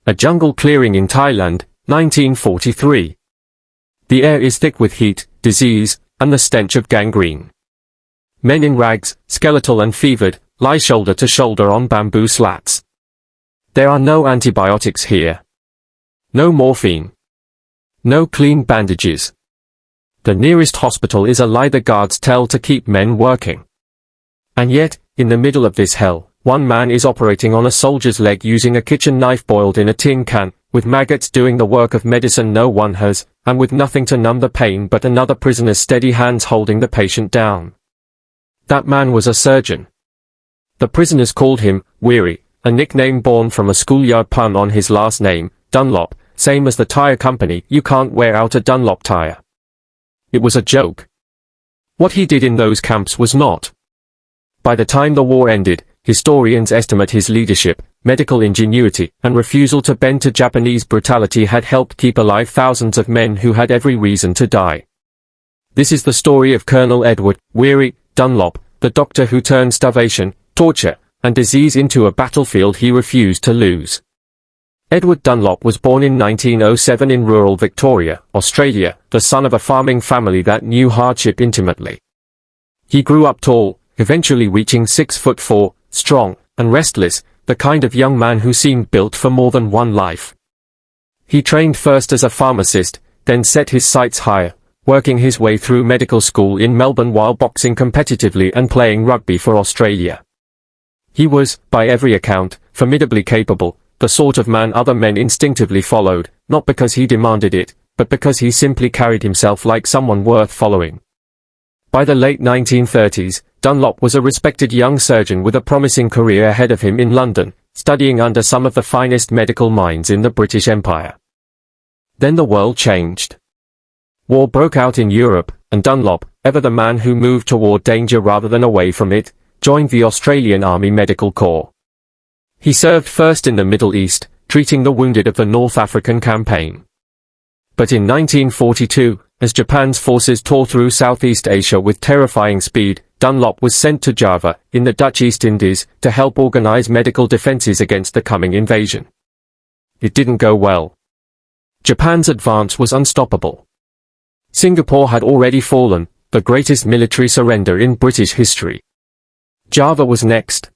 A jungle clearing in Thailand, 1943. The air is thick with heat, disease, and the stench of gangrene. Men in rags, skeletal and fevered, lie shoulder to shoulder on bamboo slats. There are no antibiotics here. No morphine. No clean bandages. The nearest hospital is a lie the guards tell to keep men working. And yet, in the middle of this hell, one man is operating on a soldier's leg using a kitchen knife boiled in a tin can, with maggots doing the work of medicine no one has, and with nothing to numb the pain but another prisoner's steady hands holding the patient down. That man was a surgeon. The prisoners called him WWII, a nickname born from a schoolyard pun on his last name, Dunlop, same as the tire company. You can't wear out a Dunlop tire. It was a joke. What he did in those camps was not. By the time the war ended, historians estimate his leadership, medical ingenuity, and refusal to bend to Japanese brutality had helped keep alive thousands of men who had every reason to die. This is the story of Colonel Edward WWII Dunlop, the doctor who turned starvation, torture, and disease into a battlefield he refused to lose. Edward Dunlop was born in 1907 in rural Victoria, Australia, the son of a farming family that knew hardship intimately. He grew up tall, eventually reaching 6'4", strong, and restless, the kind of young man who seemed built for more than one life. He trained first as a pharmacist, then set his sights higher, working his way through medical school in Melbourne while boxing competitively and playing rugby for Australia. He was, by every account, formidably capable, the sort of man other men instinctively followed, not because he demanded it, but because he simply carried himself like someone worth following. By the late 1930s, Dunlop was a respected young surgeon with a promising career ahead of him in London, studying under some of the finest medical minds in the British Empire. Then the world changed. War broke out in Europe, and Dunlop, ever the man who moved toward danger rather than away from it, joined the Australian Army Medical Corps. He served first in the Middle East, treating the wounded of the North African campaign. But in 1942, as Japan's forces tore through Southeast Asia with terrifying speed, Dunlop was sent to Java, in the Dutch East Indies, to help organize medical defenses against the coming invasion. It didn't go well. Japan's advance was unstoppable. Singapore had already fallen, the greatest military surrender in British history. Java was next.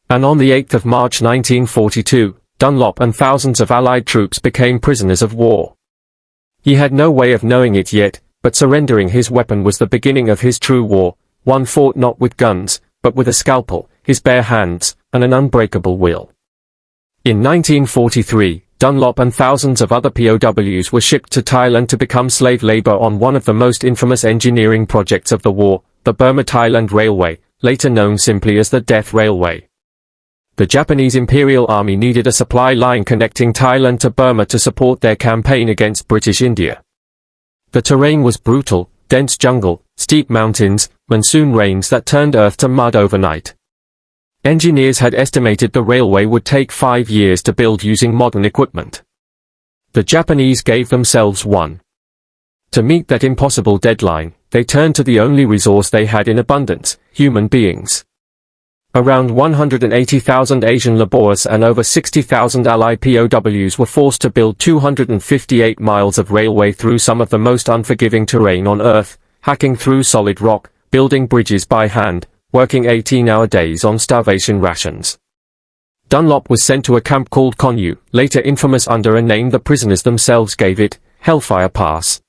And on the 8th of March 1942, Dunlop and thousands of Allied troops became prisoners of war. He had no way of knowing it yet, but surrendering his weapon was the beginning of his true war, one fought not with guns, but with a scalpel, his bare hands, and an unbreakable will. In 1943, Dunlop and thousands of other POWs were shipped to Thailand to become slave labor on one of the most infamous engineering projects of the war, the Burma-Thailand Railway, later known simply as the Death Railway. The Japanese Imperial Army needed a supply line connecting Thailand to Burma to support their campaign against British India. The terrain was brutal, dense jungle, steep mountains, monsoon rains that turned earth to mud overnight. Engineers had estimated the railway would take 5 years to build using modern equipment. The Japanese gave themselves one. To meet that impossible deadline, they turned to the only resource they had in abundance, human beings. Around 180,000 Asian laborers and over 60,000 Allied POWs were forced to build 258 miles of railway through some of the most unforgiving terrain on Earth, hacking through solid rock, building bridges by hand, working 18-hour days on starvation rations. Dunlop was sent to a camp called Konyu, later infamous under a name the prisoners themselves gave it, Hellfire Pass.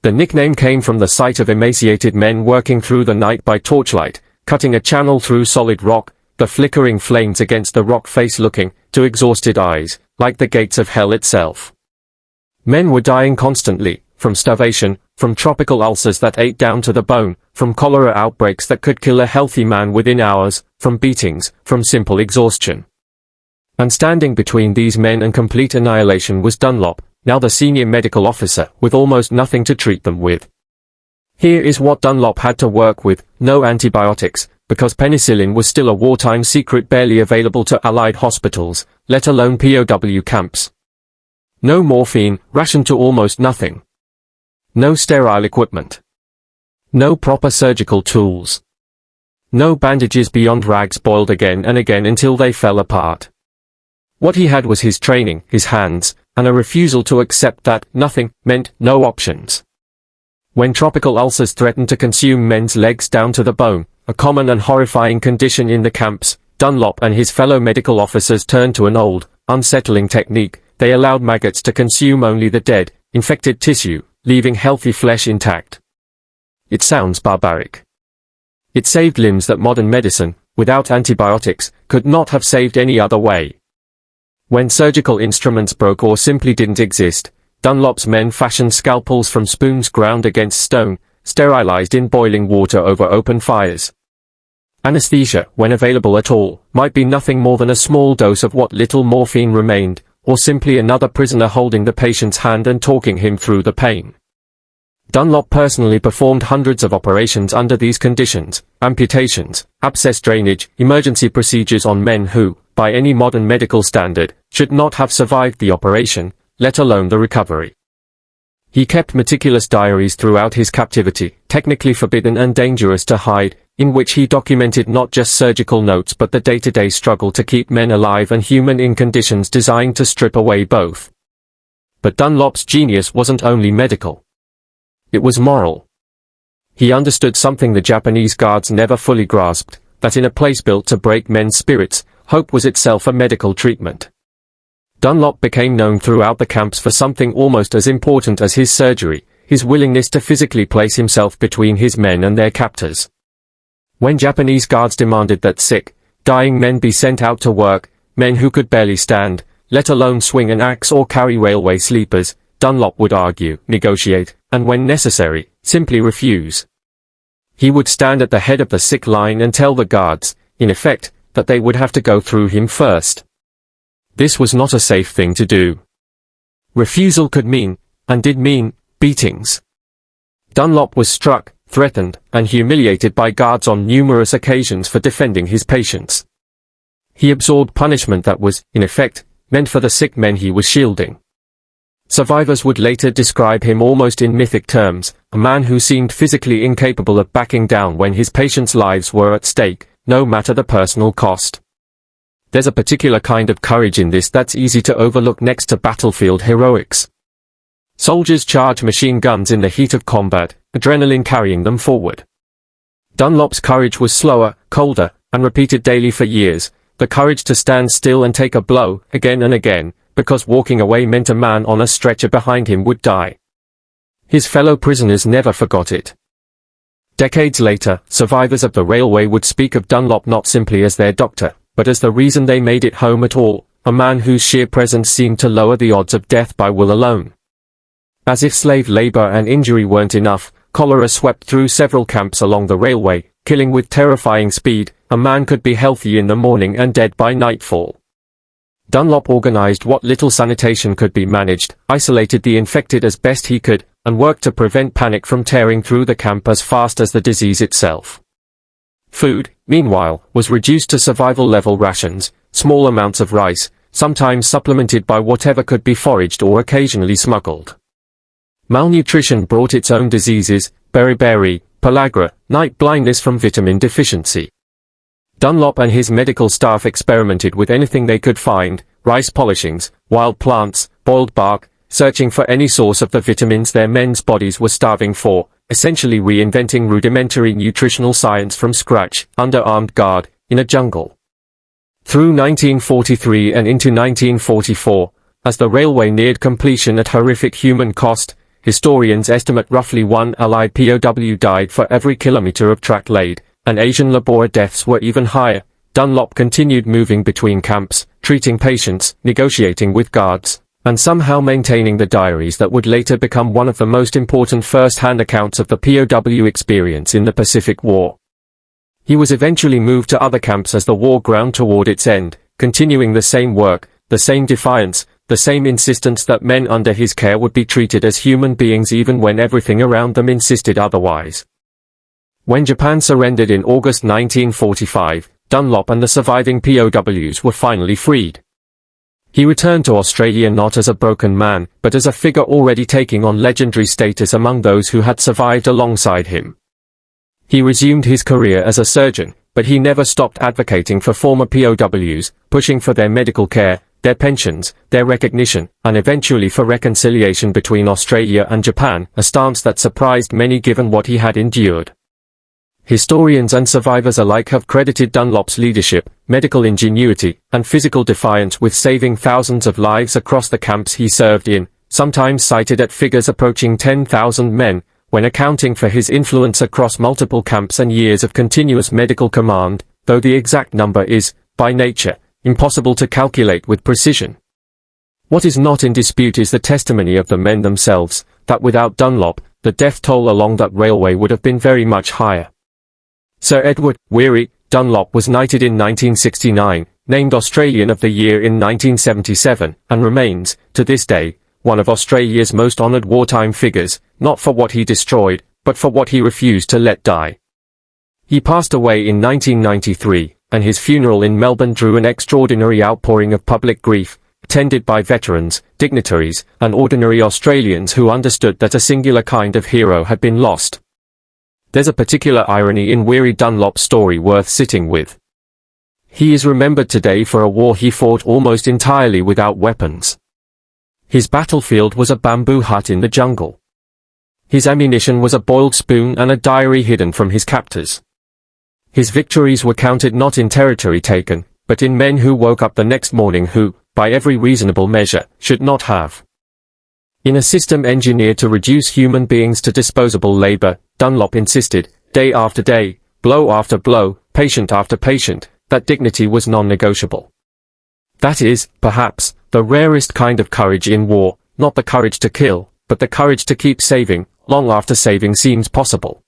The nickname came from the sight of emaciated men working through the night by torchlight, cutting a channel through solid rock, the flickering flames against the rock face looking, to exhausted eyes, like the gates of hell itself. Men were dying constantly, from starvation, from tropical ulcers that ate down to the bone, from cholera outbreaks that could kill a healthy man within hours, from beatings, from simple exhaustion. And standing between these men and complete annihilation was Dunlop, now the senior medical officer, with almost nothing to treat them with. Here is what Dunlop had to work with: no antibiotics, because penicillin was still a wartime secret barely available to Allied hospitals, let alone POW camps. No morphine, rationed to almost nothing. No sterile equipment. No proper surgical tools. No bandages beyond rags boiled again and again until they fell apart. What he had was his training, his hands, and a refusal to accept that nothing meant no options. When tropical ulcers threatened to consume men's legs down to the bone, a common and horrifying condition in the camps, Dunlop and his fellow medical officers turned to an old, unsettling technique. They allowed maggots to consume only the dead, infected tissue, leaving healthy flesh intact. It sounds barbaric. It saved limbs that modern medicine, without antibiotics, could not have saved any other way. When surgical instruments broke or simply didn't exist, Dunlop's men fashioned scalpels from spoons ground against stone, sterilized in boiling water over open fires. Anesthesia, when available at all, might be nothing more than a small dose of what little morphine remained, or simply another prisoner holding the patient's hand and talking him through the pain. Dunlop personally performed hundreds of operations under these conditions: amputations, abscess drainage, emergency procedures on men who, by any modern medical standard, should not have survived the operation, let alone the recovery. He kept meticulous diaries throughout his captivity, technically forbidden and dangerous to hide, in which he documented not just surgical notes but the day-to-day struggle to keep men alive and human in conditions designed to strip away both. But Dunlop's genius wasn't only medical. It was moral. He understood something the Japanese guards never fully grasped, that in a place built to break men's spirits, hope was itself a medical treatment. Dunlop became known throughout the camps for something almost as important as his surgery: his willingness to physically place himself between his men and their captors. When Japanese guards demanded that sick, dying men be sent out to work, men who could barely stand, let alone swing an axe or carry railway sleepers, Dunlop would argue, negotiate, and when necessary, simply refuse. He would stand at the head of the sick line and tell the guards, in effect, that they would have to go through him first. This was not a safe thing to do. Refusal could mean, and did mean, beatings. Dunlop was struck, threatened, and humiliated by guards on numerous occasions for defending his patients. He absorbed punishment that was, in effect, meant for the sick men he was shielding. Survivors would later describe him almost in mythic terms: a man who seemed physically incapable of backing down when his patients' lives were at stake, no matter the personal cost. There's a particular kind of courage in this that's easy to overlook next to battlefield heroics. Soldiers charge machine guns in the heat of combat, adrenaline carrying them forward. Dunlop's courage was slower, colder, and repeated daily for years: the courage to stand still and take a blow, again and again, because walking away meant a man on a stretcher behind him would die. His fellow prisoners never forgot it. Decades later, survivors of the railway would speak of Dunlop not simply as their doctor, but as the reason they made it home at all, a man whose sheer presence seemed to lower the odds of death by will alone. As if slave labor and injury weren't enough, cholera swept through several camps along the railway, killing with terrifying speed. A man could be healthy in the morning and dead by nightfall. Dunlop organized what little sanitation could be managed, isolated the infected as best he could, and worked to prevent panic from tearing through the camp as fast as the disease itself. Food, meanwhile, was reduced to survival-level rations, small amounts of rice, sometimes supplemented by whatever could be foraged or occasionally smuggled. Malnutrition brought its own diseases: beriberi, pellagra, night blindness from vitamin deficiency. Dunlop and his medical staff experimented with anything they could find: rice polishings, wild plants, boiled bark, searching for any source of the vitamins their men's bodies were starving for, essentially reinventing rudimentary nutritional science from scratch, under armed guard, in a jungle. Through 1943 and into 1944, as the railway neared completion at horrific human cost, historians estimate roughly 1 Allied POW died for every kilometer of track laid, and Asian laborer deaths were even higher. Dunlop continued moving between camps, treating patients, negotiating with guards, and somehow maintaining the diaries that would later become one of the most important first-hand accounts of the POW experience in the Pacific War. He was eventually moved to other camps as the war ground toward its end, continuing the same work, the same defiance, the same insistence that men under his care would be treated as human beings even when everything around them insisted otherwise. When Japan surrendered in August 1945, Dunlop and the surviving POWs were finally freed. He returned to Australia not as a broken man, but as a figure already taking on legendary status among those who had survived alongside him. He resumed his career as a surgeon, but he never stopped advocating for former POWs, pushing for their medical care, their pensions, their recognition, and eventually for reconciliation between Australia and Japan, a stance that surprised many given what he had endured. Historians and survivors alike have credited Dunlop's leadership, medical ingenuity, and physical defiance with saving thousands of lives across the camps he served in, sometimes cited at figures approaching 10,000 men, when accounting for his influence across multiple camps and years of continuous medical command, though the exact number is, by nature, impossible to calculate with precision. What is not in dispute is the testimony of the men themselves, that without Dunlop, the death toll along that railway would have been very much higher. Sir WWII Dunlop was knighted in 1969, named Australian of the Year in 1977, and remains, to this day, one of Australia's most honoured wartime figures, not for what he destroyed, but for what he refused to let die. He passed away in 1993, and his funeral in Melbourne drew an extraordinary outpouring of public grief, attended by veterans, dignitaries, and ordinary Australians who understood that a singular kind of hero had been lost. There's a particular irony in Weary Dunlop's story worth sitting with. He is remembered today for a war he fought almost entirely without weapons. His battlefield was a bamboo hut in the jungle. His ammunition was a boiled spoon and a diary hidden from his captors. His victories were counted not in territory taken, but in men who woke up the next morning who, by every reasonable measure, should not have. In a system engineered to reduce human beings to disposable labor, Dunlop insisted, day after day, blow after blow, patient after patient, that dignity was non-negotiable. That is, perhaps, the rarest kind of courage in war, not the courage to kill, but the courage to keep saving, long after saving seems possible.